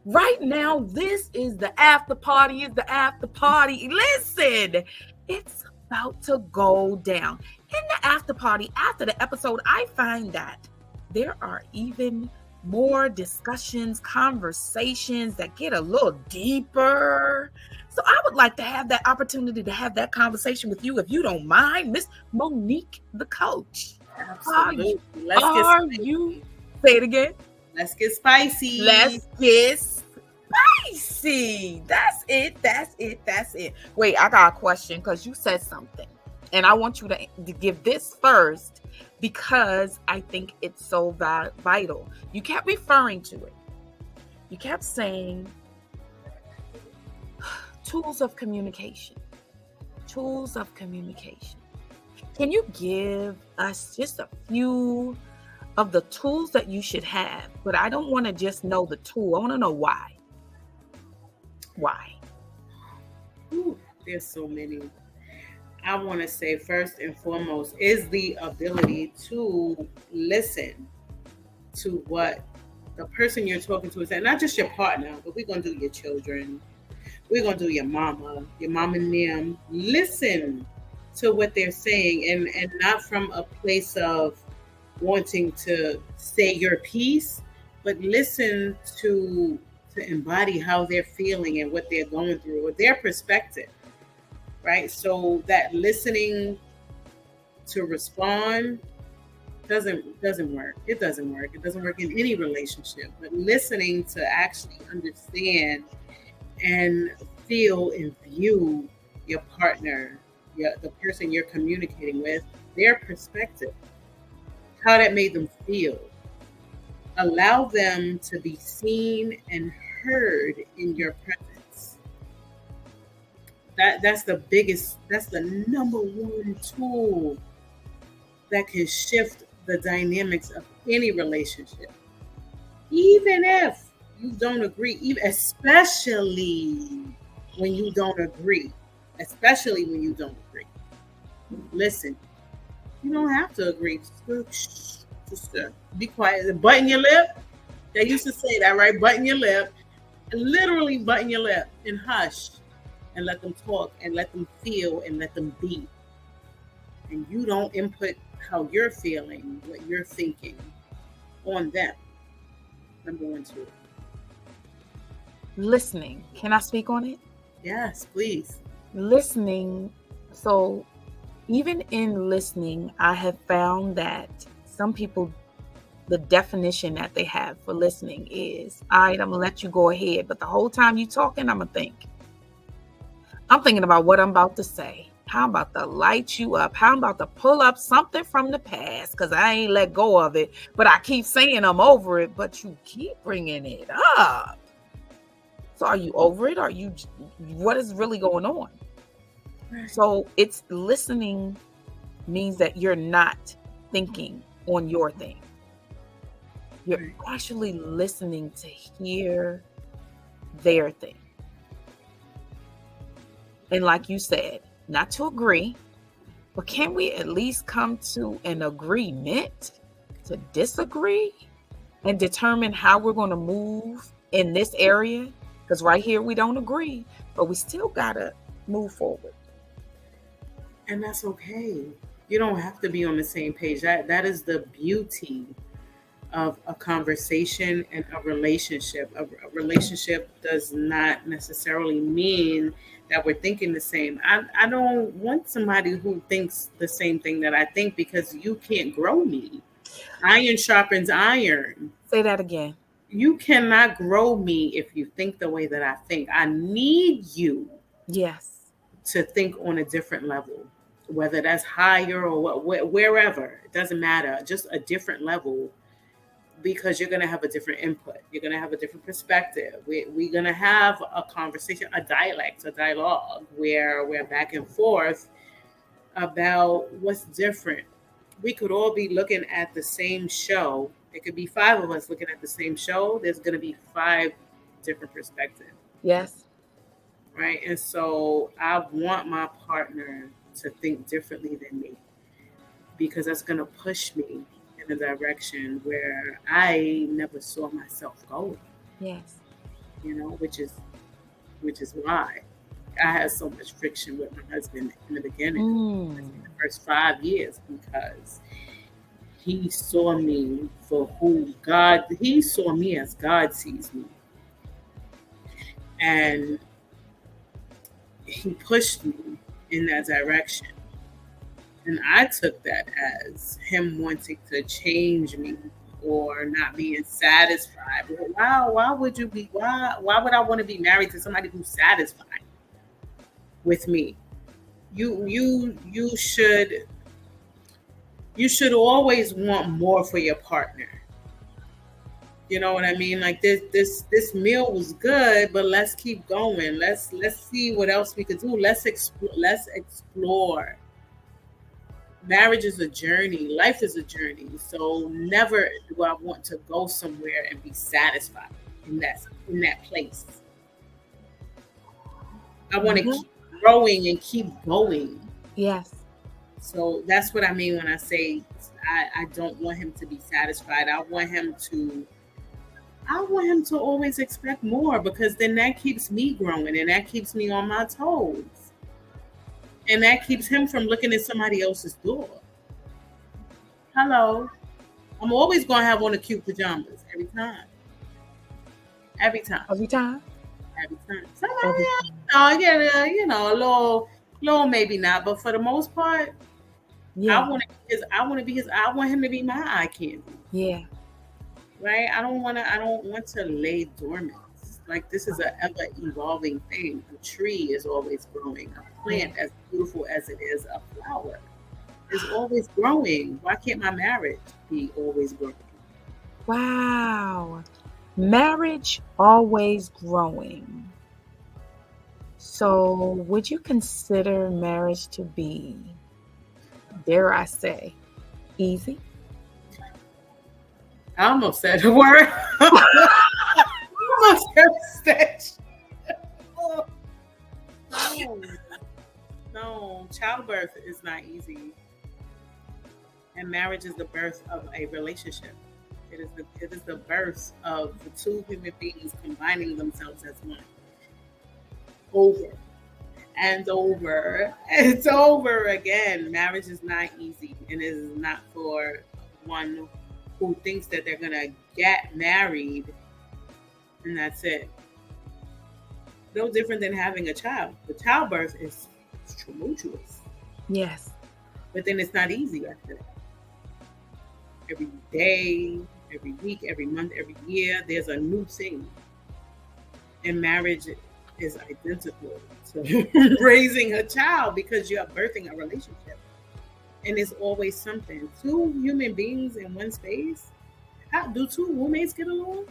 Right now, this is the after party. Is the after party. Listen, it's about to go down. In the after party, after the episode, I find that there are even more discussions, conversations that get a little deeper. So I would like to have that opportunity to have that conversation with you, if you don't mind, Miss Monique the Coach. Absolutely. Are you? Say it again. Let's get spicy. Let's get spicy. That's it. Wait, I got a question because you said something. And I want you to give this first because I think it's so vital. You kept referring to it. You kept saying tools of communication. Tools of communication. Can you give us just a few of the tools that you should have? But I don't want to just know the tool. I want to know why. Why? Ooh, there's so many. I want to say first and foremost is the ability to listen to what the person you're talking to is saying. Not just your partner, but we're going to do your children. We're going to do your mama and them. Listen to what they're saying and not from a place of wanting to say your piece, but listen to embody how they're feeling and what they're going through or their perspective, right? So that listening to respond doesn't work. It doesn't work. It doesn't work in any relationship, but listening to actually understand and feel and view your partner, the person you're communicating with, their perspective, how that made them feel. Allow them to be seen and heard in your presence. That's the number one tool that can shift the dynamics of any relationship. Even if you don't agree, especially when you don't agree. Listen, you don't have to agree. Just be quiet and button your lip. They used to say that, right? Button your lip. Literally button your lip and hush and let them talk and let them feel and let them be. And you don't input how you're feeling, what you're thinking on them. Number one tool. Listening. Can I speak on it? Yes, please. Listening. So even in listening, I have found that some people, the definition that they have for listening is, all right, I'm going to let you go ahead. But the whole time you talking, I'm thinking about what I'm about to say. How I'm about to light you up. How I'm about to pull up something from the past because I ain't let go of it. But I keep saying I'm over it, but you keep bringing it up. So are you over it? What is really going on? Right. So it's listening means that you're not thinking on your thing. You're actually listening to hear their thing. And like you said, not to agree, but can we at least come to an agreement to disagree and determine how we're going to move in this area? Because right here we don't agree, but we still got to move forward. And that's okay. You don't have to be on the same page. That is the beauty of a conversation and a relationship. A relationship does not necessarily mean that we're thinking the same. I don't want somebody who thinks the same thing that I think, because you can't grow me. Iron sharpens iron. Say that again. You cannot grow me if you think the way that I think. I need you. Yes. To think on a different level, whether that's higher or wherever. It doesn't matter. Just a different level. Because you're going to have a different input. You're going to have a different perspective. We're going to have a conversation, a dialogue where we're back and forth about what's different. We could all be looking at the same show. It could be 5 of us looking at the same show. There's going to be 5 different perspectives. Yes. Right? And so I want my partner to think differently than me, because that's going to push me in a direction where I never saw myself going. Yes. which is why I had so much friction with my husband in the beginning, the first 5 years, because he saw me for he saw me as God sees me. And he pushed me in that direction. And I took that as him wanting to change me or not being satisfied. Why would you be why would I want to be married to somebody who's satisfied with me? You should always want more for your partner. You know what I mean? Like this meal was good, but let's keep going. Let's see what else we could do. Let's explore. Marriage is a journey. Life is a journey. So never do I want to go somewhere and be satisfied in that place. I want to keep growing and keep going. Yes. So that's what I mean when I say I don't want him to be satisfied. I want him to always expect more, because then that keeps me growing and that keeps me on my toes. And that keeps him from looking at somebody else's door. Hello. I'm always going to have on the cute pajamas every time. Every time. Every time? Every time. Somebody a little maybe not, but for the most part, I want him to be my eye candy. Yeah. Right? I don't want to lay dormant. Like, this is an ever evolving thing. A tree is always growing. A plant, as beautiful as it is, a flower is always growing. Why can't my marriage be always growing? Wow. Marriage always growing. So would you consider marriage to be, dare I say, easy? I almost said the word. No, childbirth is not easy. And marriage is the birth of a relationship. It is the birth of the two human beings combining themselves as one. Over and over. It's over again. Marriage is not easy, and it is not for one who thinks that they're gonna get married and that's it. No different than having a child. The childbirth is tumultuous. Yes. But then it's not easy after that. Every day, every week, every month, every year, there's a new thing. And marriage is identical to raising a child, because you're birthing a relationship. And it's always something. Two human beings in one space. How do two roommates get along?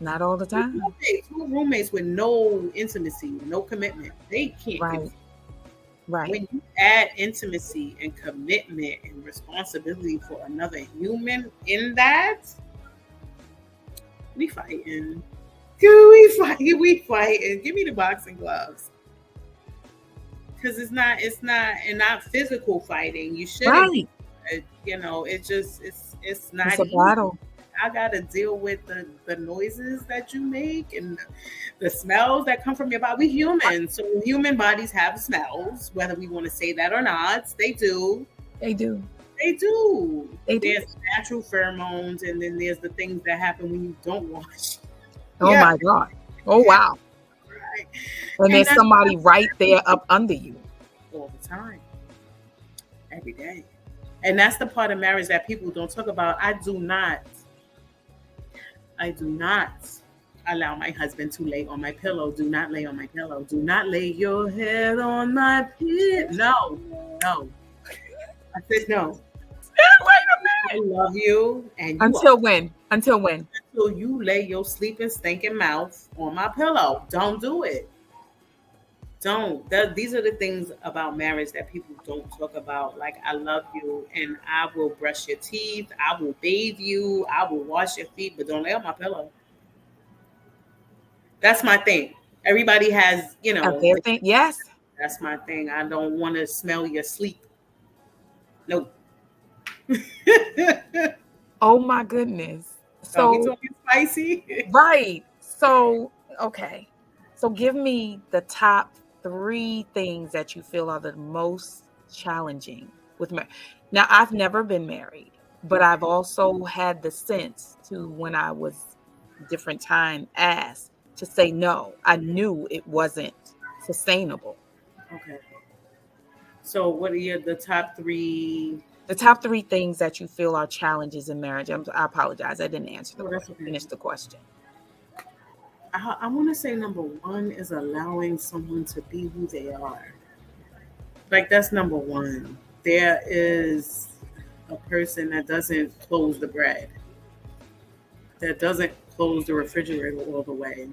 Not all the time. Two roommates with no intimacy, no commitment. They can't. Right. When you add intimacy and commitment and responsibility for another human in that, we fighting. We fighting. Give me the boxing gloves. Because it's not physical fighting. You shouldn't. Right. It's not. It's a battle. I gotta deal with the noises that you make and the smells that come from your body. We humans, so human bodies have smells, whether we want to say that or not. They do. There's natural pheromones, and then there's the things that happen when you don't wash. Oh my God. Oh wow. Right. And there's somebody right there up under you. All the time. Every day. And that's the part of marriage that people don't talk about. I do not allow my husband to lay on my pillow. Do not lay on my pillow. Do not lay your head on my pillow. No. I said no. Wait a minute. I love you. And until when? Until you lay your sleeping, stinking mouth on my pillow. Don't do it. Don't. These are the things about marriage that people don't talk about. Like, I love you, and I will brush your teeth. I will bathe you. I will wash your feet, but don't lay on my pillow. That's my thing. Everybody has, their thing. Yes. That's my thing. I don't want to smell your sleep. Nope. Oh my goodness. So we talking spicy? Right. So, okay. So give me the top 3 things that you feel are the most challenging with marriage. Now, I've never been married, but I've also had the sense to, when I was different time asked to say no. I knew it wasn't sustainable. Okay. So, what are the top three? The top 3 things that you feel are challenges in marriage. I apologize. I didn't answer the Oh, that's okay. finish the question. I want to say number one is allowing someone to be who they are. Like, that's number one. There is a person that doesn't close the bread, that doesn't close the refrigerator all the way,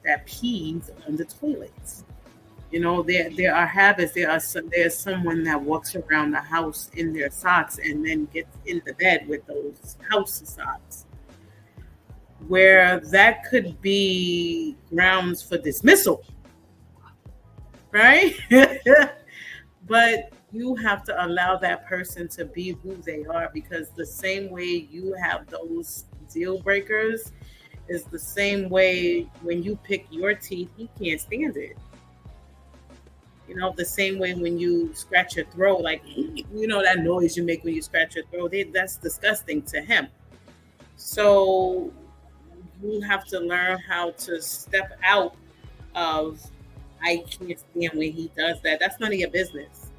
that pees on the toilets. You know, there are habits. There's someone that walks around the house in their socks and then gets into bed with those house socks, where that could be grounds for dismissal, right? But you have to allow that person to be who they are, because the same way you have those deal breakers is the same way when you pick your teeth, he can't stand it. You know, the same way when you scratch your throat, like, you know, that noise you make when you scratch your throat, that's disgusting to him. So you have to learn how to step out of, I can't stand when he does that. That's none of your business.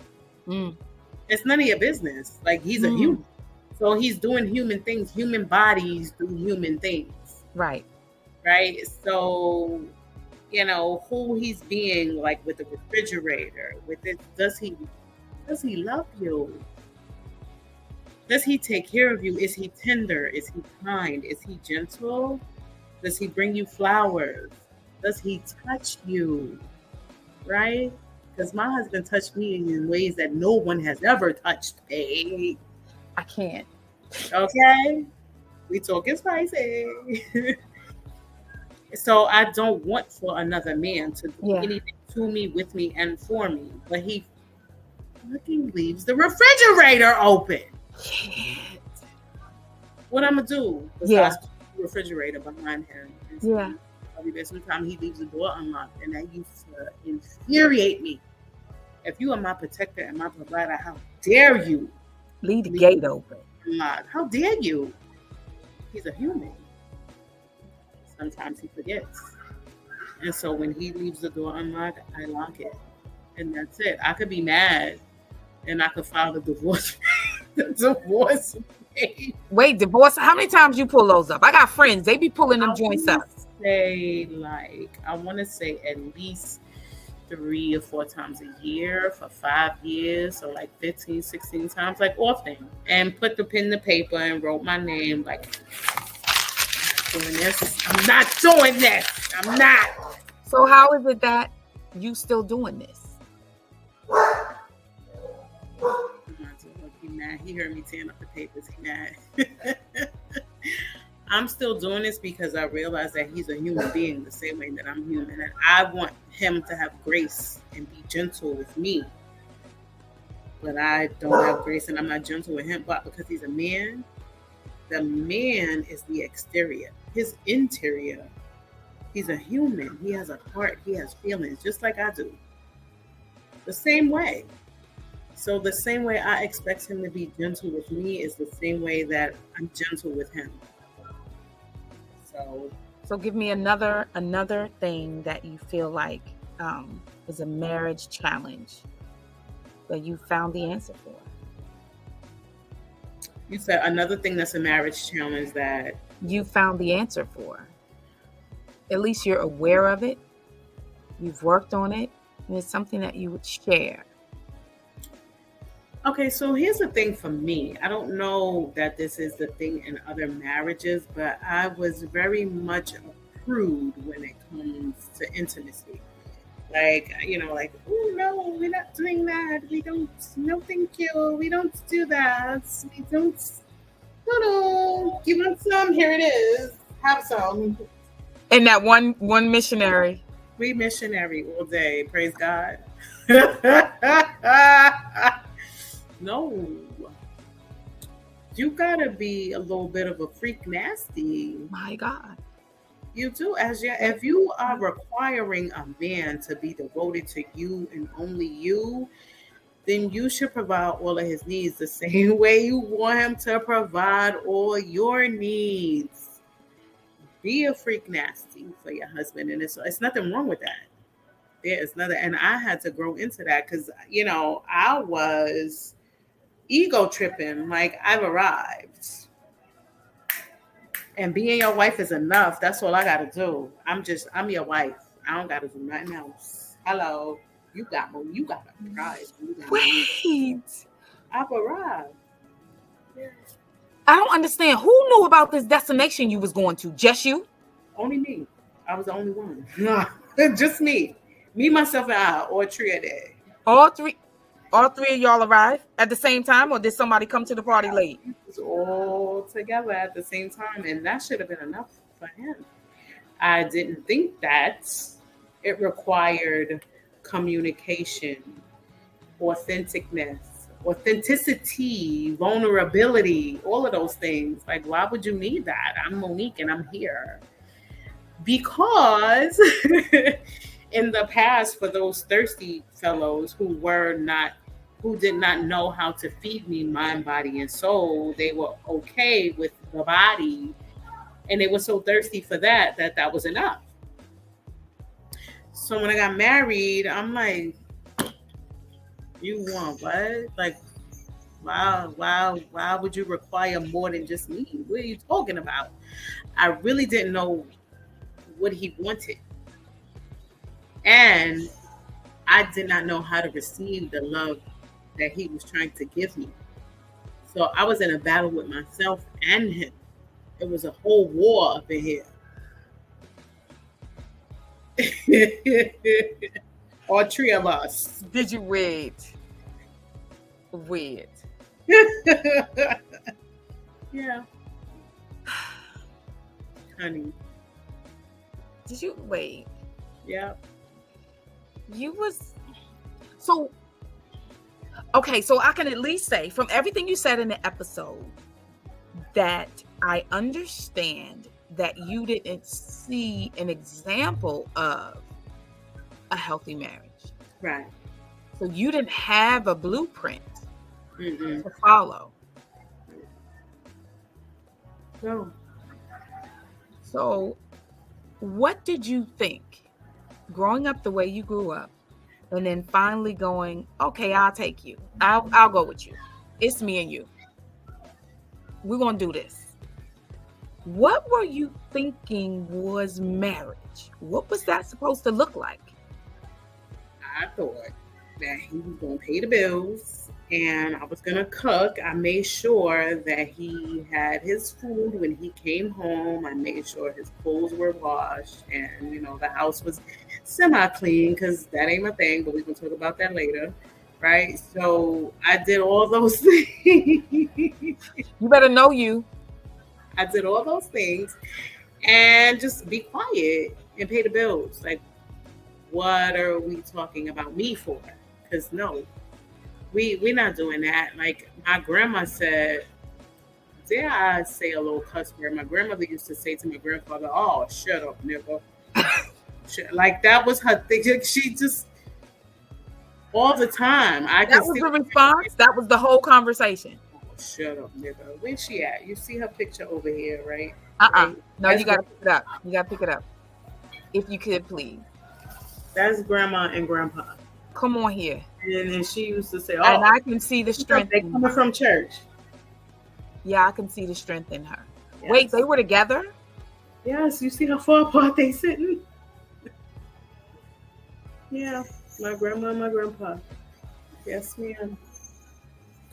Mm. It's none of your business. Like, he's a Mm. human. So he's doing human things. Human bodies do human things. Right. Right? So, you know, who he's being, like with the refrigerator, with it, does he love you? Does he take care of you? Is he tender? Is he kind? Is he gentle? Does he bring you flowers? Does he touch you? Right? Because my husband touched me in ways that no one has ever touched me. I can't. Okay? We talking spicy. So I don't want for another man to do anything to me, with me, and for me. But he fucking leaves the refrigerator open. Can't. What I'm gonna do? Besides the refrigerator behind him. Yeah. Sometimes he leaves the door unlocked, and that used to infuriate me. If you are my protector and my provider, how dare you leave the gate open? Unlocked? How dare you? He's a human. Sometimes he forgets. And so when he leaves the door unlocked, I lock it. And that's it. I could be mad and I could file the divorce. Divorce. Wait, divorce? How many times you pull those up? I got friends. They be pulling them joints up. I want to say at least 3 or 4 times a year for 5 years. So like 15, 16 times, like often. And put the pen to paper and wrote my name, like, doing this. I'm not doing this. I'm not. So how is it that you still doing this? He mad. He heard me tearing up the papers. He mad. I'm still doing this because I realize that he's a human being the same way that I'm human. And I want him to have grace and be gentle with me. But I don't have grace and I'm not gentle with him. But because he's a man, the man is the exterior. His interior, he's a human. He has a heart. He has feelings, just like I do. The same way. So the same way I expect him to be gentle with me is the same way that I'm gentle with him. So give me another thing that you feel like is a marriage challenge that you found the answer for. You said another thing that's a marriage challenge that you found the answer for. At least you're aware of it. You've worked on it. And it's something that you would share. Okay, so here's the thing for me. I don't know that this is the thing in other marriages, but I was very much a prude when it comes to intimacy. Like, you know, like, oh, no, we're not doing that. We don't, no, thank you. We don't do that. We don't, no. You want some? Here it is. Have some. And that one missionary. We missionary all day. Praise God. No. You gotta be a little bit of a freak nasty. My God. You do, if you are requiring a man to be devoted to you and only you, then you should provide all of his needs the same way you want him to provide all your needs. Be a freak nasty for your husband, and it's nothing wrong with that. There is nothing, and I had to grow into that because I was ego tripping, like I've arrived, and being your wife is enough. That's all I gotta do. I'm your wife. I don't gotta do nothing else. Hello, you got a prize. Wait, I've arrived. I don't understand. Who knew about this destination you was going to? Just you? Only me. I was the only one. Just me. Me, myself, and I, or Tria Day. All three of y'all arrived at the same time, or did somebody come to the party late? It was all together at the same time, and that should have been enough for him. I didn't think that it required communication, authenticity, vulnerability, all of those things. Like, why would you need that? I'm Monique and I'm here. Because in the past, for those thirsty fellows who did not know how to feed me mind, body, and soul, they were okay with the body, and they were so thirsty for that was enough. So when I got married, I'm like, you want what? Like, why would you require more than just me? What are you talking about? I really didn't know what he wanted. And I did not know how to receive the love that he was trying to give me. So I was in a battle with myself and him. It was a whole war up in here. All three of us. Did you wait? Yeah. Honey. Did you wait? Yeah. You was so okay, so I can at least say from everything you said in the episode that I understand that you didn't see an example of a healthy marriage. Right. So you didn't have a blueprint Mm-mm. to follow. No. So what did you think growing up the way you grew up and then finally going, okay, I'll take you. I'll go with you. It's me and you. We're going to do this. What were you thinking was marriage? What was that supposed to look like? I thought that he was going to pay the bills and I was going to cook. I made sure that he had his food when he came home. I made sure his clothes were washed and, the house was semi-clean because that ain't my thing, but we can talk about that later. Right? So I did all those things. You better know you. I did all those things and just be quiet and pay the bills. Like, what are we talking about me for? Because no, we're not doing that. Like my grandma said, dare I say a little cuss word? My grandmother used to say to my grandfather, "Oh, shut up, nigga." Like that was her thing. She just all the time. That was the response. That was the whole conversation. Shut up, nigga. Where's she at? You see her picture over here, right? Right? No, you got to pick it up. You got to pick it up. If you could, please. That's grandma and grandpa. Come on here. And then she used to say, "Oh," and I can see the strength. They coming from church. Yeah, I can see the strength in her. Yes. Wait, they were together? Yes, you see how far apart they sitting? Yeah, my grandma and my grandpa. Yes, ma'am.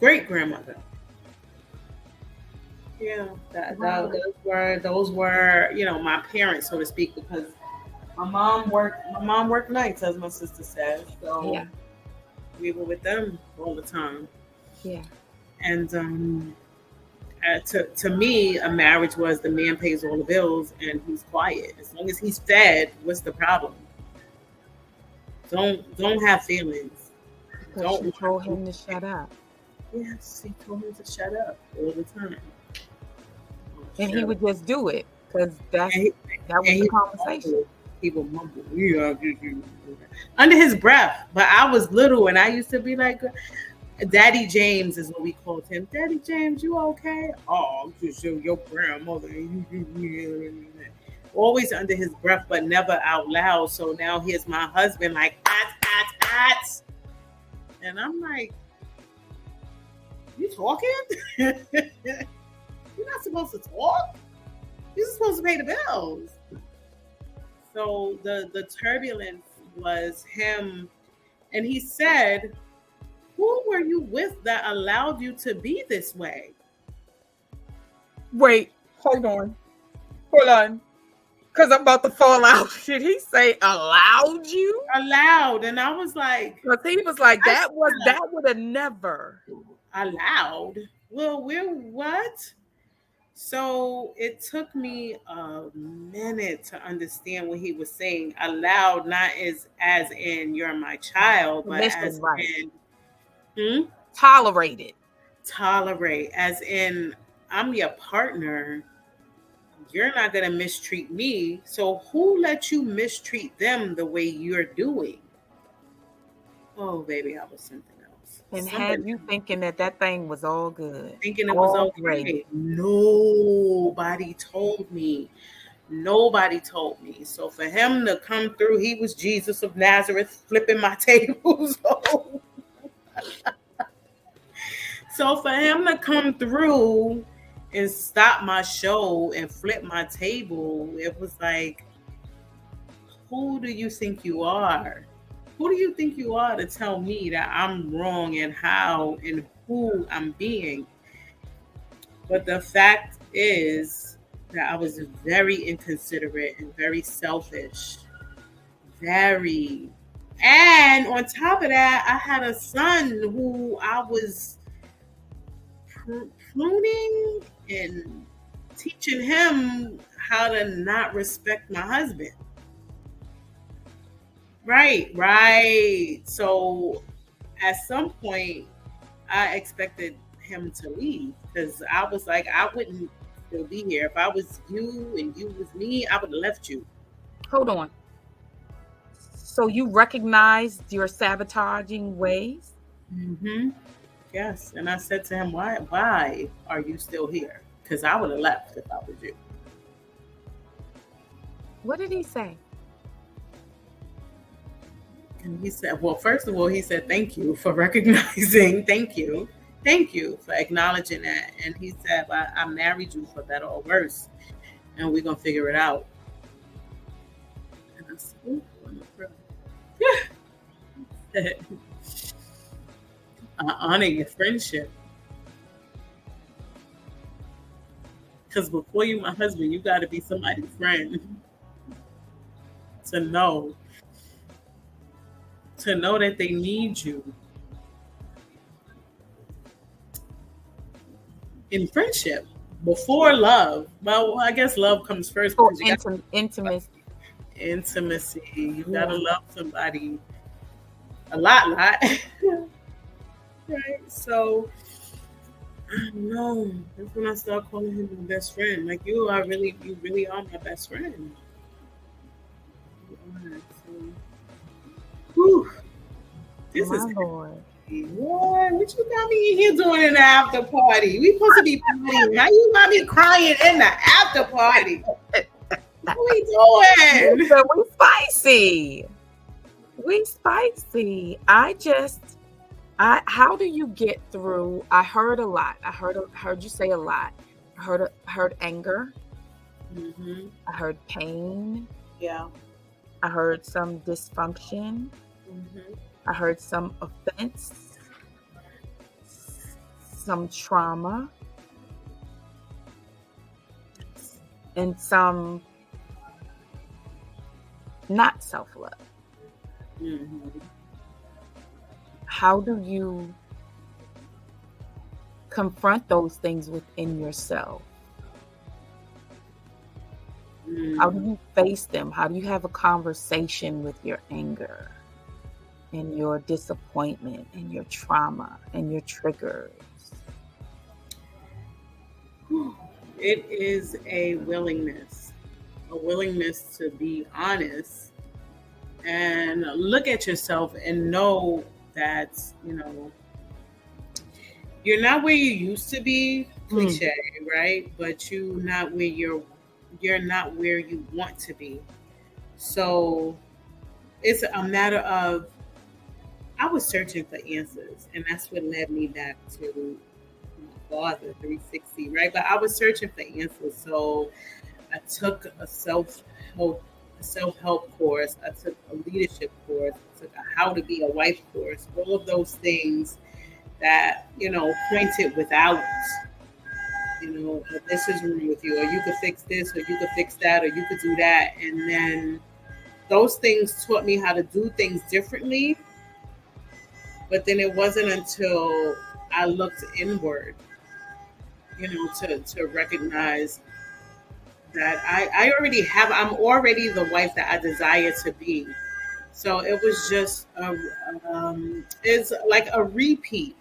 Great grandmother. Yeah, those were my parents, so to speak, because my mom worked nights, as my sister says. So yeah, we were with them all the time. Yeah, and to me, a marriage was the man pays all the bills and he's quiet. As long as he's fed, what's the problem? Don't have feelings. Don't you told him to shut up. Yes, he told him to shut up all the time. And he would just do it. because that And was the conversation. he would mumble, yeah, under his breath. But I was little, and I used to be like, Daddy James is what we called him. Daddy James, you okay? Oh, just your grandmother. Always under his breath, but never out loud. So now here's my husband like, at. And I'm like, you talking? You're not supposed to talk. You're supposed to pay the bills. So the turbulence was him. And he said, who were you with that allowed you to be this way? Wait, hold on. Because I'm about to fall out. Did he say allowed you? Allowed. And I was like, because he was like, that would have never. Allowed? Well, we're what? So it took me a minute to understand what he was saying. Allowed, not as in you're my child, but as in Tolerated. Tolerate, as in I'm your partner. You're not going to mistreat me. So who let you mistreat them the way you're doing? Oh, baby, I was something else. And had you thinking that thing was all good. Thinking it was all great. Nobody told me. So for him to come through, he was Jesus of Nazareth flipping my tables. So for him to come through and stop my show and flip my table, it was like, who do you think you are? Who do you think you are to tell me that I'm wrong and how and who I'm being? But the fact is that I was very inconsiderate and very selfish. Very. And on top of that, I had a son who I was pruning and teaching him how to not respect my husband. Right. So at some point, I expected him to leave because I was like, I wouldn't still be here. If I was you and you was me, I would have left you. Hold on. So you recognized your sabotaging ways? Mm-hmm. Yes. And I said to him, why are you still here? Because I would have left if I was you. What did he say? And he said, well, first of all, he said, thank you for recognizing. Thank you for acknowledging that. And he said, I married you for better or worse. And we're going to figure it out. And I said, oh, I honor your friendship. Because before you my husband, you got to be somebody's friend. To know that they need you. In friendship. Before love. Well, I guess love comes first. Oh, intimacy. Intimacy. You got to love somebody a lot. Right? So, I don't know. That's when I start calling him my best friend. Like, you really are my best friend. You are. So, whew. This my is Lord. What you got me in here doing in the after party? We supposed to be partying. How you got me crying in the after party? What we doing? So we spicy. How do you get through? I heard a lot. I heard you say a lot. I heard anger. Mm-hmm. I heard pain. Yeah. I heard some dysfunction. Mm-hmm. I heard some offense, some trauma, and some not self-love. Mm-hmm. How do you confront those things within yourself? Mm-hmm. How do you face them? How do you have a conversation with your anger and your disappointment and your trauma and your triggers? It is a willingness. a willingness to be honest and look at yourself and know that, you're not where you used to be, Mm. cliche, right? But you're not where you want to be. So it's a matter of, I was searching for answers, and that's what led me back to my father, 360, right? But I was searching for answers. So I took a self help course. I took a leadership course. I took a how to be a wife course. All of those things that pointed without, this is wrong with you, or you could fix this, or you could fix that, or you could do that, and then those things taught me how to do things differently. But then it wasn't until I looked inward, to recognize that I'm already the wife that I desire to be. So it was just it's like a repeat.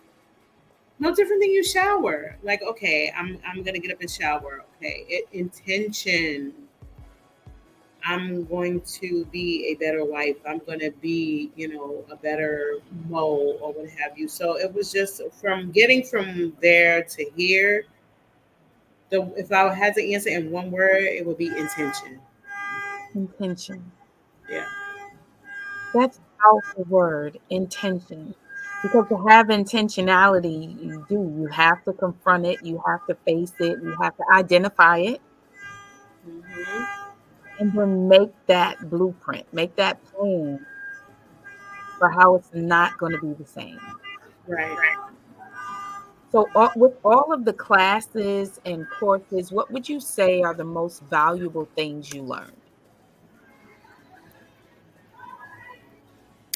No different than you shower. Like, okay, I'm gonna get up and shower. Okay, intention. I'm going to be a better wife. I'm going to be, a better Mo or what have you. So it was just from getting from there to here. If I had to answer in one word, it would be intention. Intention. Yeah. That's a powerful word, intention. Because to have intentionality, you do. You have to confront it, you have to face it, you have to identify it, Hmm. and then make that blueprint, make that plan for how it's not going to be the same. Right. So, with all of the classes and courses, what would you say are the most valuable things you learned?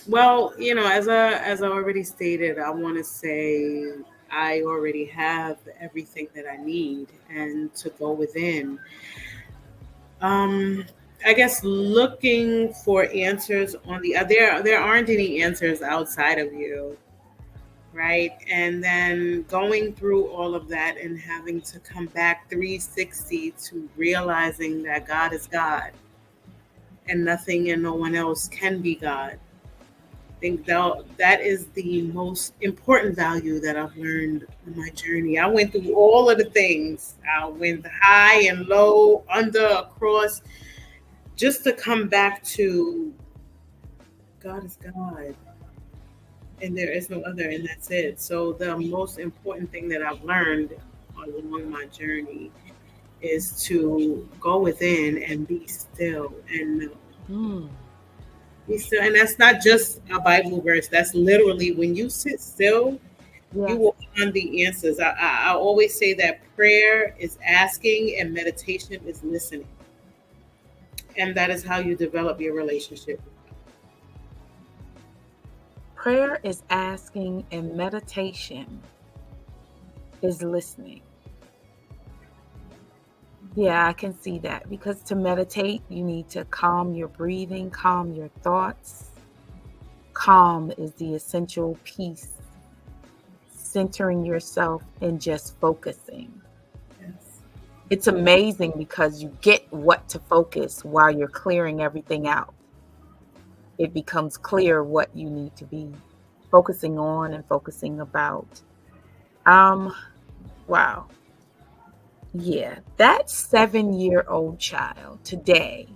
Well, as I already stated, I want to say I already have everything that I need, and to go within. Um, I guess looking for answers on there aren't any answers outside of you, right? And then going through all of that and having to come back 360 to realizing that God is God and nothing and no one else can be God. I think that is the most important value that I've learned on my journey. I went through all of the things. I went high and low, under, across, just to come back to God is God and there is no other, and that's it. So the most important thing that I've learned along my journey is to go within and be still and know. Mm, Be still, and that's not just a Bible verse. That's literally when you sit still, you yes. will find the answers. I always say that prayer is asking and meditation is listening, and that is how you develop your relationship. Prayer is asking, and meditation is listening. Yeah, I can see that because to meditate, you need to calm your breathing, calm your thoughts. Calm is the essential piece, centering yourself and just focusing. Yes. It's amazing because you get what to focus while you're clearing everything out. It becomes clear what you need to be focusing on and focusing about. Um, wow. Yeah, that 7-year-old child today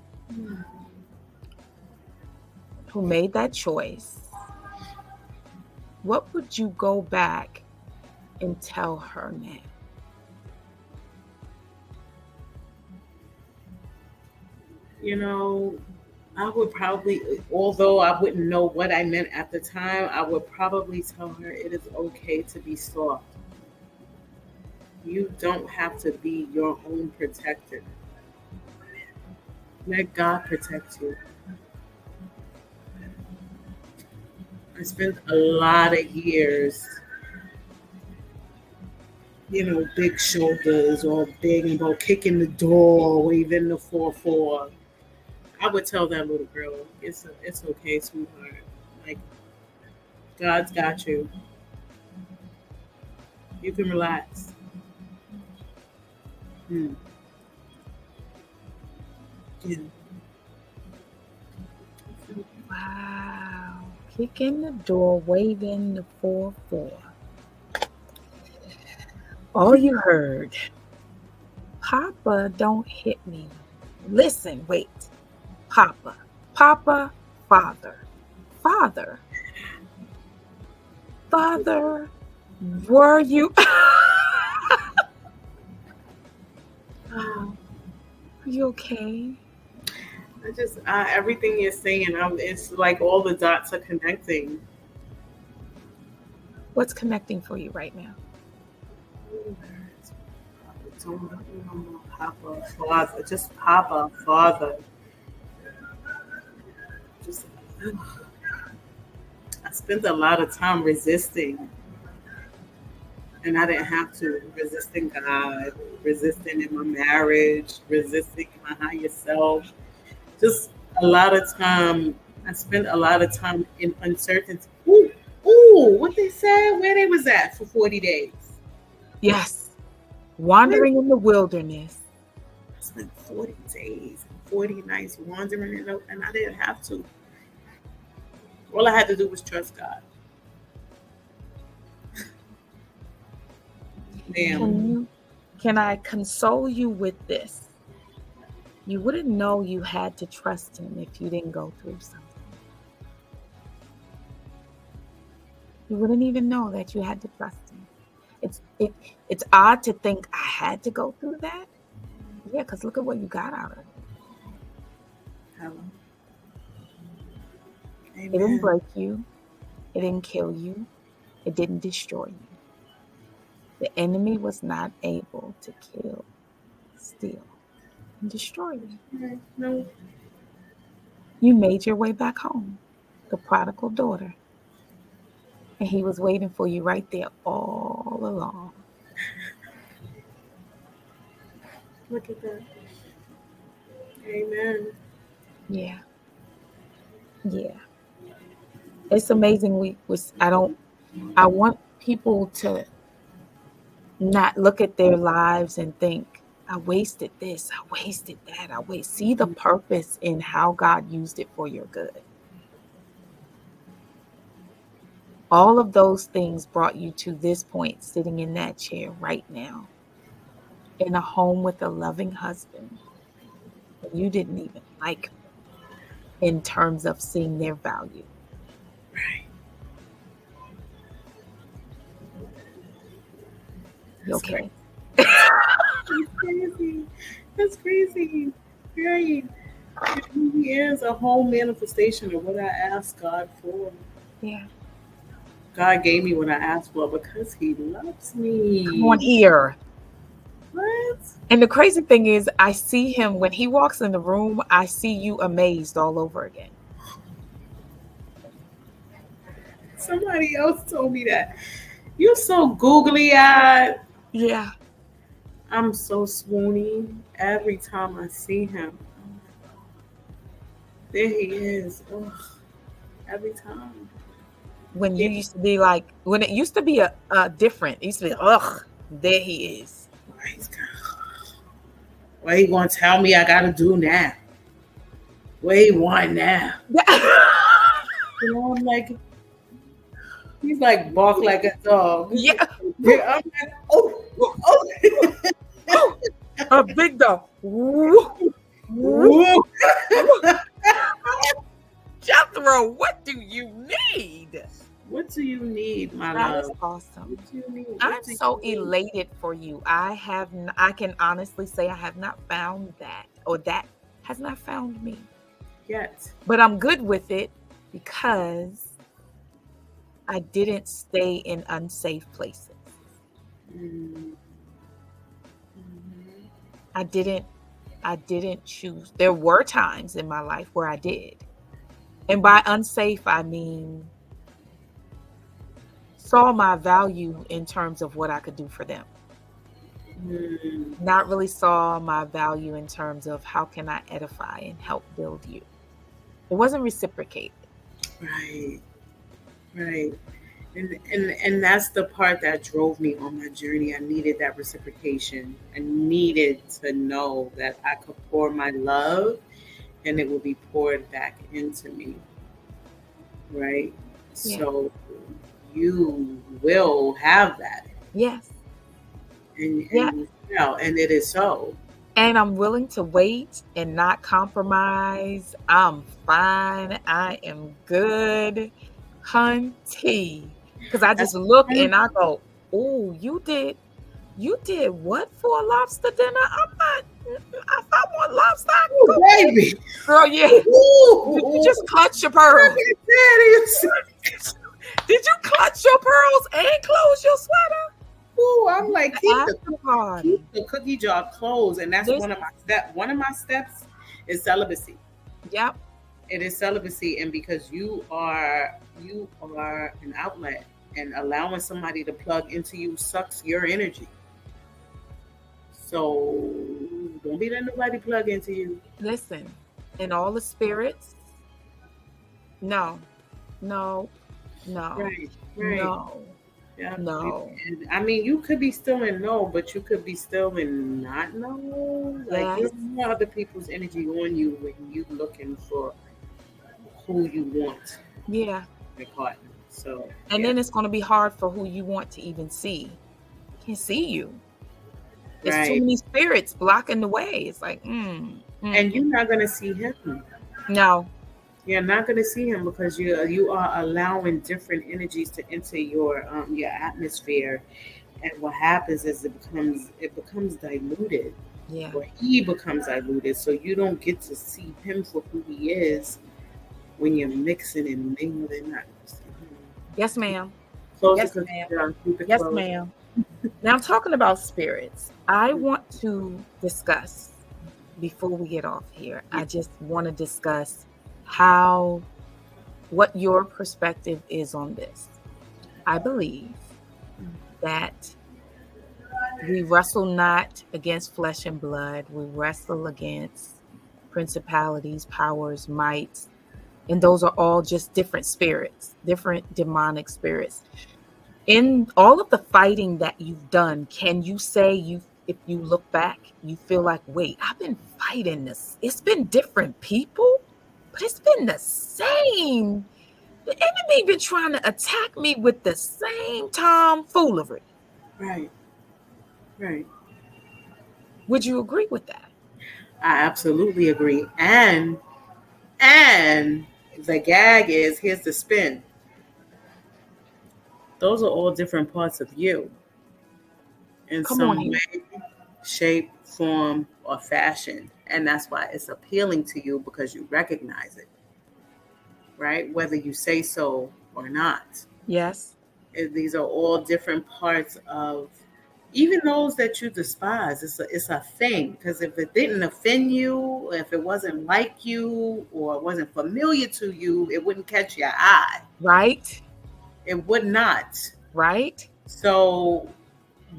who made that choice, what would you go back and tell her now? You know, I would probably, although I wouldn't know what I meant at the time, I would probably tell her it is okay to be soft. You don't have to be your own protector. Let God protect you. I spent a lot of years, big shoulders or big and about kicking the door, waving the 4-4. I would tell that little girl, it's okay, sweetheart. Like, God's got you. You can relax. Hmm. Yeah. Wow. Kicking the door, waving the 4-4. All you heard, Papa, don't hit me. Listen, wait. Papa, Papa, Father, Father, Father, were you? Are you okay? Everything you're saying, it's like all the dots are connecting. What's connecting for you right now? Don't remember Papa, Father, just Papa, Father. Just, I spent a lot of time resisting, and I didn't have to. Resisting God, resisting in my marriage, resisting my higher self. Just a lot of time. I spent a lot of time in uncertainty. Ooh, ooh, what they said? Where they was at for 40 days? Yes. Wandering in the wilderness. I spent 40 days, 40 nights wandering in, and I didn't have to. All I had to do was trust God. Damn. Can I console you with this? You wouldn't know you had to trust him if you didn't go through something. You wouldn't even know that you had to trust him. It's odd to think I had to go through that. Yeah, because look at what you got out of it. Amen. It didn't break you. It didn't kill you. It didn't destroy you. The enemy was not able to kill, steal, and destroy you. No. You made your way back home, the prodigal daughter. And he was waiting for you right there all along. Look at that. Amen. Yeah. Yeah. It's amazing. I want people to not look at their lives and think, I wasted this, I wasted that, see the purpose in how God used it for your good. All of those things brought you to this point, sitting in that chair right now, in a home with a loving husband. You didn't even like in terms of seeing their value. Right. You okay? That's crazy. That's crazy. Right. It really is a whole manifestation of what I asked God for. Yeah. God gave me what I asked for because He loves me. Come on here. What? And the crazy thing is, I see him when he walks in the room, I see you amazed all over again. Somebody else told me that. You're so googly eyed. Yeah. I'm so swoony every time I see him. There he is. Ugh. Every time. When you used to be like, when it used to be a different, it used to be, ugh, there he is. What he gonna tell me I gotta do now? What he want now? You know, I'm like, he's like bark like a dog. Yeah. I'm like, oh. A big dog. Jethro, what do you need? What do you need, my That love? is awesome. What do you need? I'm so elated for you. I can honestly say I have not found that, or that has not found me yet. But I'm good with it because I didn't stay in unsafe places. Mm-hmm. I didn't choose. There were times in my life where I did. And by unsafe, I mean saw my value in terms of what I could do for them. Not really saw my value in terms of how can I edify and help build you. It wasn't reciprocated. Right. And that's the part that drove me on my journey. I needed that reciprocation. I needed to know that I could pour my love and it will be poured back into me, right? Yeah. So you will have that, Yes. and Yeah. you shall, and it is so. And I'm willing to wait and not compromise. I'm fine. I am good. Hunty. Because I That's just look right. and I go, oh, you did what for a lobster dinner? I'm not, if I want lobster, I can Ooh, go get it. baby. Girl, yeah. Did you Ooh, just clutch your pearls? Did you clutch your pearls and close your sweater? ooh, I'm like, After keep party. the cookie jar closed, and that's This, one of my step. One of my steps is celibacy. yep, It is celibacy, and because you are an outlet, and allowing somebody to plug into you sucks your energy. So don't be letting nobody plug into you. listen, and all the spirits, no, no, no, Right, right. no, Yeah. no. And I mean, you could be still in no, but you could be still in not no. Like you Yes, don't want other people's energy on you when you looking for who you want yeah. your partner. So And yeah, then it's going to be hard for who you want to even see. Can't see you. It's too right. many spirits blocking the way. It's like, And you're not gonna see him. no, You're not gonna see him because you are allowing different energies to enter your atmosphere, and what happens is it becomes diluted, yeah. or he becomes diluted, so you don't get to see him for who he is when you're mixing and mingling. Yes, ma'am. Close the Yes, cookie ma'am. jar, keep it Yes, closed. ma'am. Now, talking about spirits, I want to discuss before we get off here. Yeah. I just want to discuss how, what your perspective is on this. I believe that we wrestle not against flesh and blood, we wrestle against principalities, powers, mights, and those are all just different spirits, different demonic spirits. In all of the fighting that you've done, can you say if you look back, you feel like, wait, I've been fighting this. It's been different people, but it's been the same. The enemy been trying to attack me with the same tomfoolery. Right, right. Would you agree with that? I absolutely agree. And the gag is, here's the spin. Those are all different parts of you in Come on some here. way, shape, form, or fashion. And that's why it's appealing to you, because you recognize it, right? Whether you say so or not. Yes. These are all different parts of even those that you despise. It's a thing, because if it didn't offend you, if it wasn't like you, or it wasn't familiar to you, it wouldn't catch your eye. Right. It would not. Right. So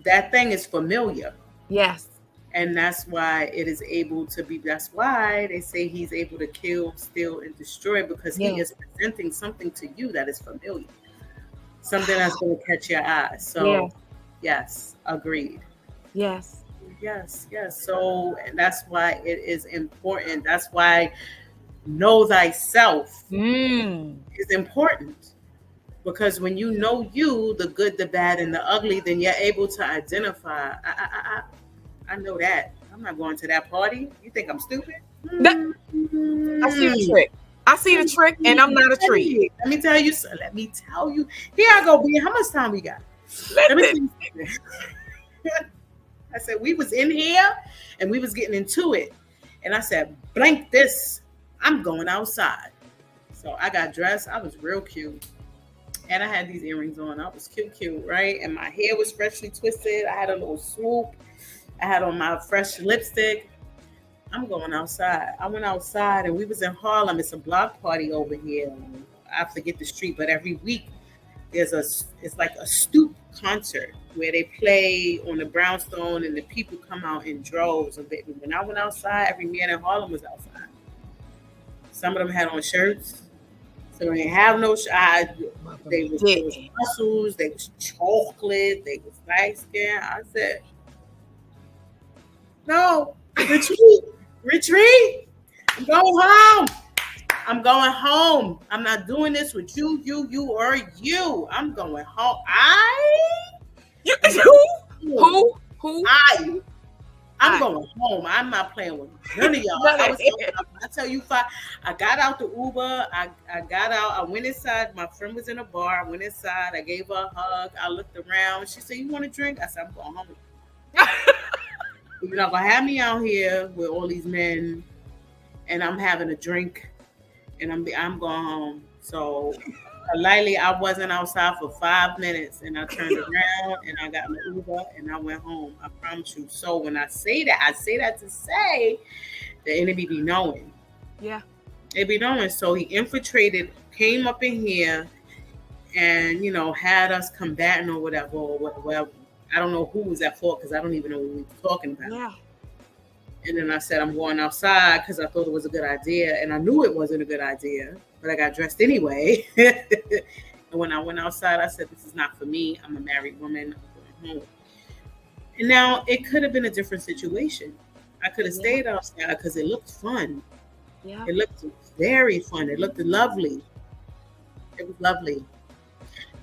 that thing is familiar. Yes. And that's why it is able to be, that's why they say he's able to kill, steal, and destroy, because he Yes. is presenting something to you that is familiar, something that's going to catch your eye. So Yes. yes, agreed. Yes. Yes, yes. So and that's why it is important. That's why know thyself is important, because when you know you, the good, the bad, and the ugly, then you're able to identify. I know that. I'm not going to that party. You think I'm stupid? That, I see the trick. I see the trick, and I'm not a tree. Let me tell you. Let me tell you. Here I go, B. How much time we got? Let me Listen. see. I said we was in here and we was getting into it, and I said, blank this. I'm going outside. So I got dressed. I was real cute. And I had these earrings on. I was cute, right? And my hair was freshly twisted. I had a little swoop. I had on my fresh lipstick. I'm going outside. I went outside, and we was in Harlem. It's a block party over here. I forget the street, but every week it's like a stoop concert where they play on the brownstone, and the people come out in droves. And when I went outside, every man in Harlem was outside. Some of them had on shirts. So they didn't have no they was muscles, they was chocolate, they was light skin. I said, no, retreat. I'm going home. I'm going home. I'm not doing this with you, or you. I'm going home. You, I'm going home. who? I'm going home. I'm not playing with none of y'all. I tell you, I got out the Uber. I got out. I went inside. My friend was in a bar. I went inside. I gave her a hug. I looked around. She said, "You want a drink?" I said, "I'm going home. You're not gonna have me out here with all these men, and I'm having a drink, and I'm going home." So lightly, I wasn't outside for 5 minutes, and I turned around and I got an Uber and I went home. I promise you. So when I say that to say the enemy be knowing. Yeah. They be knowing. So he infiltrated, came up in here, and had us combating or whatever. I don't know who was at fault because I don't even know what we were talking about. Yeah. And then I said, I'm going outside because I thought it was a good idea. And I knew it wasn't a good idea, but I got dressed anyway. And when I went outside, I said, this is not for me. I'm a married woman. I'm going home. And now it could have been a different situation. I could have stayed outside because it looked fun. Yeah. It looked very fun. It looked lovely. It was lovely.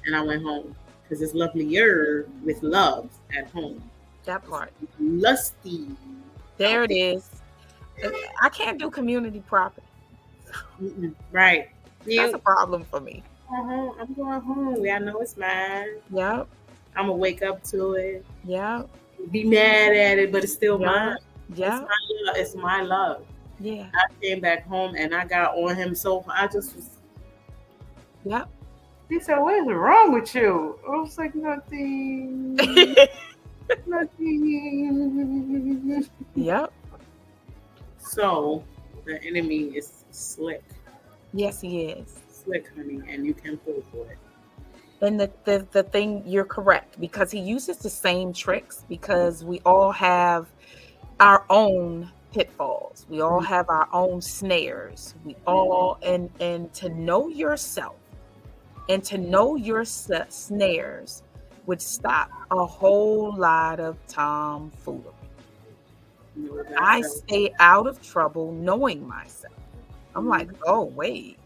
And I went home because it's lovelier with love at home. That part. Lusty. There it is. I can't do community property. Right. That's a problem for me. I'm going home. I know it's mine. Yep. I'm going to wake up to it. Yep. Be mad at it, but it's still mine. Yeah. It's my love. Yeah. I came back home and I got on him so I just was. Yep. He said, "What is wrong with you?" I was like, "Nothing." Nothing. Yep. So the enemy is slick. Yes, he is. Slick, honey, and you can pull for it. And the thing, you're correct, because he uses the same tricks, because we all have our own pitfalls. We all have our own snares. We all, and to know yourself and to know your snares would stop a whole lot of tomfoolery. I stay out of trouble knowing myself. I'm like, oh, wait.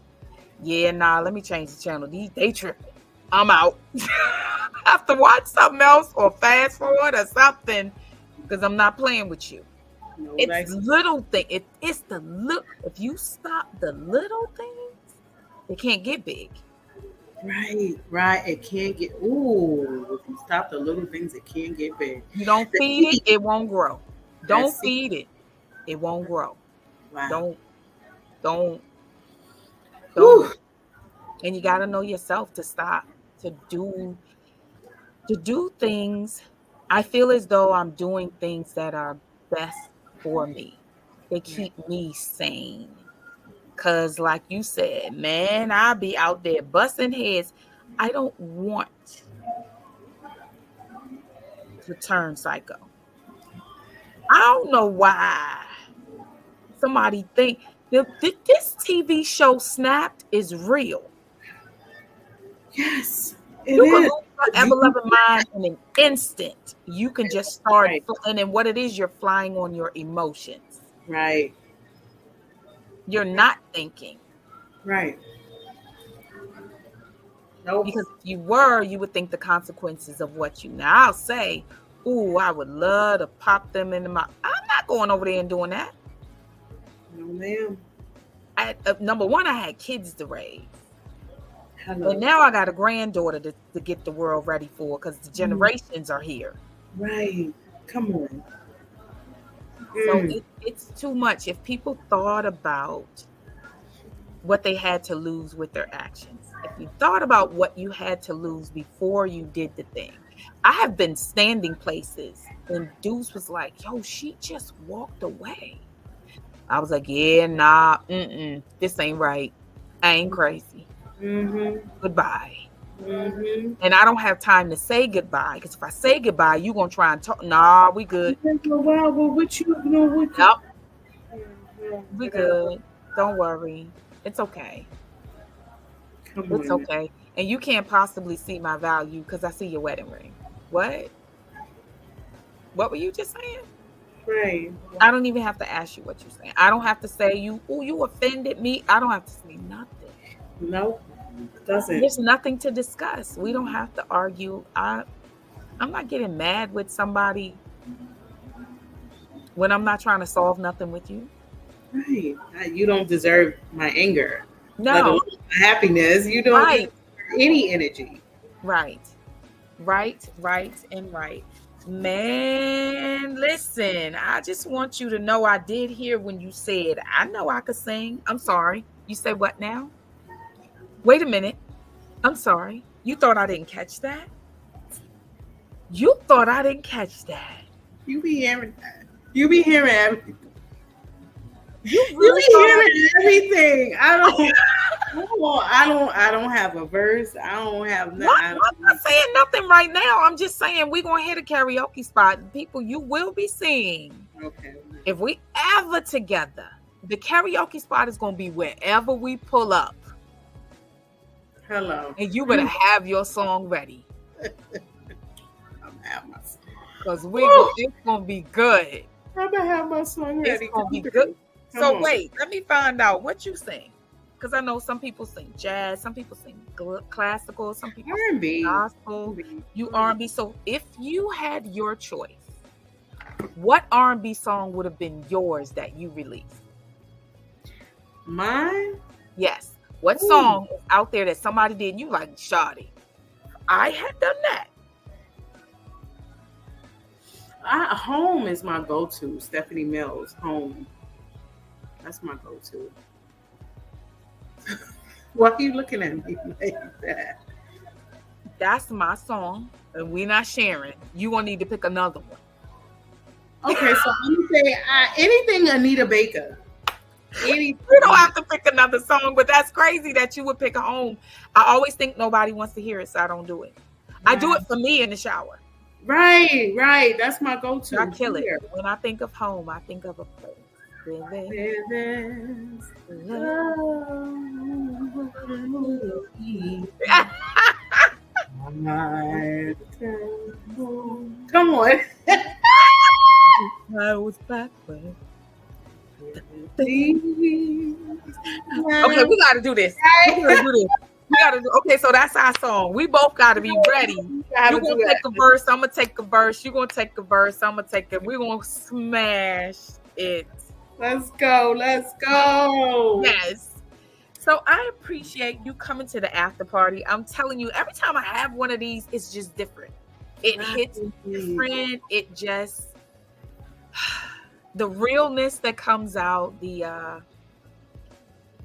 Yeah, nah, let me change the channel. They tripping. I'm out. I have to watch something else or fast forward or something because I'm not playing with you. No, it's little thing. It's the look. If you stop the little things, they can't get big. Right. It can't get. Ooh, if you stop the little things, it can't get big. You don't feed it, it won't grow. Don't feed it, it won't grow. Wow. Don't. And you got to know yourself to stop. To do things. I feel as though I'm doing things that are best for me. They keep me sane. Because like you said, man, I'll be out there busting heads. I don't want to turn psycho. I don't know why somebody think this TV show Snapped is real. Yes, you can lose your ever-loving mind in an instant. You can just start flying, and what it is, you're flying on your emotions. Right. You're not thinking. Right. Nope. Because if you were, you would think the consequences of what you. Now I'll say, ooh, I would love to pop them in the mouth. I'm not going over there and doing that. No, ma'am. Number one, I had kids to raise. Hello. And now I got a granddaughter to get the world ready for, because the generations are here. Right. Come on. So it's too much. If people thought about what they had to lose with their actions, if you thought about what you had to lose before you did the thing. I have been standing places and dudes was like, yo, she just walked away. I was like, yeah, nah, this ain't right. I ain't crazy. Goodbye. And I don't have time to say goodbye, because if I say goodbye, you gonna try and talk. Nah, we good. Well, what you know? Yep. We good. Don't worry. It's okay. It's okay. And you can't possibly see my value because I see your wedding ring. What? What were you just saying? Right. I don't even have to ask you what you're saying. I don't have to say you offended me. I don't have to say nothing. No, it doesn't. There's nothing to discuss. We don't have to argue. I'm not getting mad with somebody when I'm not trying to solve nothing with you. Right. You don't deserve my anger, let No. alone my happiness. You don't Right. deserve any energy. Right. Right. And right. Man, listen, I just want you to know I did hear when you said, I know I could sing. I'm sorry. You said what now? Wait a minute. I'm sorry. You thought I didn't catch that? You thought I didn't catch that. You be hearing that. You be hearing everything. You You really be thought hearing everything. I don't have a verse. I don't have nothing. I'm not saying nothing right now. I'm just saying we're going to hit a karaoke spot. People, you will be seeing. Okay. If we ever together, the karaoke spot is going to be wherever we pull up. Hello. And you better have your song ready. I'm have my song. Because it's going to be good. I'm gonna have my song ready. It's going to be good. So wait, let me find out what you sing. Because I know some people sing jazz, some people sing classical, some people R&B. sing gospel. You R&B. So if you had your choice, what R&B song would have been yours that you released? Mine? Yes. What song is out there that somebody did and you like, Shawty, I had done that? Home is my go-to. Stephanie Mills, Home. That's my go-to. Why are you looking at me like that? That's my song, and we're not sharing. You gonna need to pick another one. Okay, so I'm gonna say anything Anita Baker. Anything. You don't have to pick another song, but that's crazy that you would pick a Home. I always think nobody wants to hear it, so I don't do it. I do it for me in the shower. Right. That's my go-to. I kill it. When I think of home, I think of a place. Come on. I was backward. Okay, we got to do this. Okay, so that's our song. We both got to be ready. You're going to take a verse. I'm going to take a verse. You're going to take a verse. I'm going to take it. We're going to smash it. Let's go. Yes. So I appreciate you coming to the after party. I'm telling you, every time I have one of these, it's just different. It hits different. It just, the realness that comes out,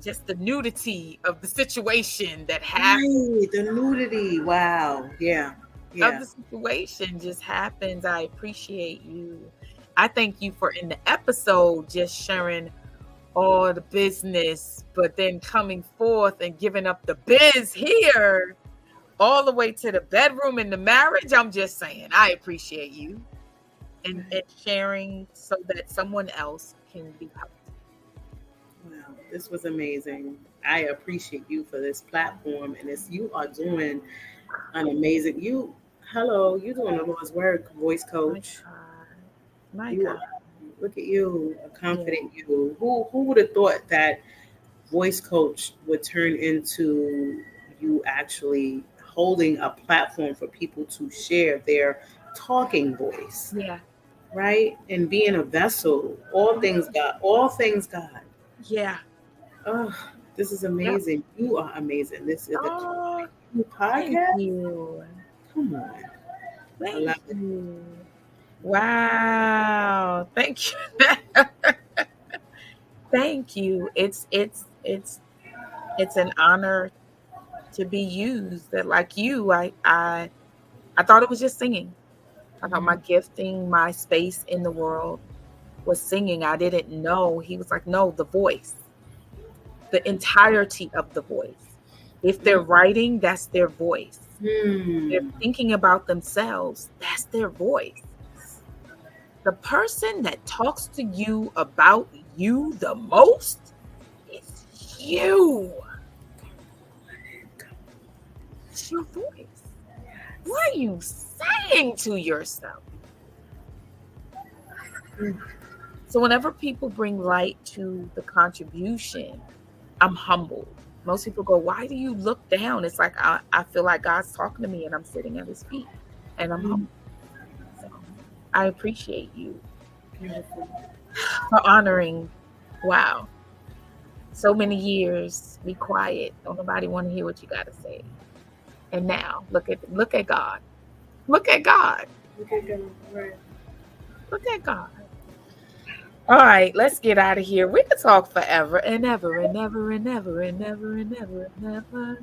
just the nudity of the situation that happens. The nudity. Wow. Yeah. Of the situation just happens. I appreciate you. I thank you for in the episode just sharing all the business, but then coming forth and giving up the biz here all the way to the bedroom and the marriage. I'm just saying, I appreciate you and sharing so that someone else can be helped. Wow, this was amazing. I appreciate you for this platform, and you are doing an amazing. You're doing the Lord's work, voice coach. My God. Look at you, a confident you. Who would have thought that voice coach would turn into you actually holding a platform for people to share their talking voice? Yeah. Right? And being a vessel. All things God. Yeah. Oh, this is amazing. Yep. You are amazing. This is a podcast. Thank you. Come on. Thank you. Wow. Thank you. Thank you. It's an honor to be used. That like you, I thought it was just singing. I thought my gifting, my space in the world was singing. I didn't know. He was like, no, the voice, the entirety of the voice. If they're writing, that's their voice. If they're thinking about themselves, that's their voice. The person that talks to you about you the most is you. It's your voice. What are you saying to yourself? So whenever people bring light to the contribution, I'm humbled. Most people go, why do you look down? It's like I feel like God's talking to me and I'm sitting at his feet and I'm humbled. So I appreciate you for honoring, wow, so many years, be quiet. Don't nobody want to hear what you got to say. And now look at God. Look at God. Look at God. Right. Look at God. All right, let's get out of here. We could talk forever and ever and ever and ever and ever and ever and ever.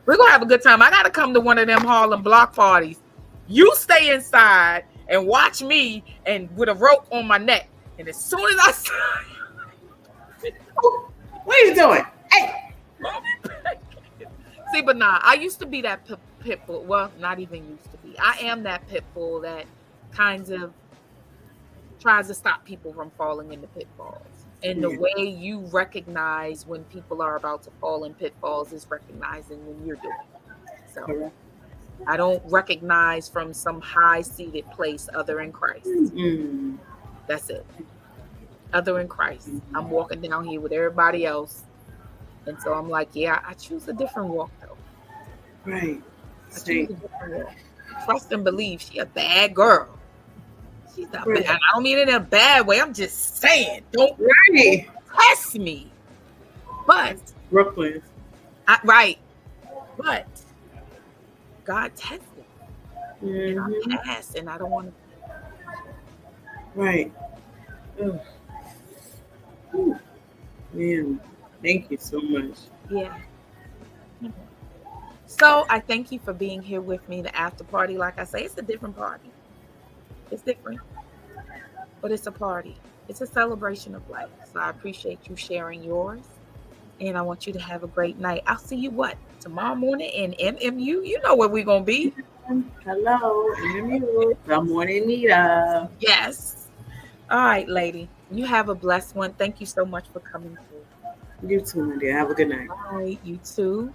We're gonna have a good time. I gotta come to one of them Harlem block parties. You stay inside and watch me and with a rope on my neck. And as soon as I start, what are you doing? Hey. See, but nah, I used to be that pit bull. Well, not even used to be. I am that pit bull that kind of tries to stop people from falling into pitfalls. And the way you recognize when people are about to fall in pitfalls is recognizing when you're doing it. So I don't recognize from some high-seated place other in Christ. Mm-hmm. That's it. Other in Christ. I'm walking down here with everybody else. And so I'm like, yeah, I choose a different walk, though. Right. I choose a different walk. Trust and believe she a bad girl. She's not bad. I don't mean it in a bad way. I'm just saying, don't test me. But Brooklyn. Right. But God tested me. Mm-hmm. And I passed, and I don't want to. Right. Man, thank you so much. Yeah. So I thank you for being here with me. The after party, like I say, it's a different party. It's different, but it's a party. It's a celebration of life. So I appreciate you sharing yours, and I want you to have a great night. I'll see you tomorrow morning in MMU. You know where we're gonna be. Hello, MMU. Good morning, Nita. Yes. All right, lady. You have a blessed one. Thank you so much for coming through. You too, my dear. Have a good night. All right, you too.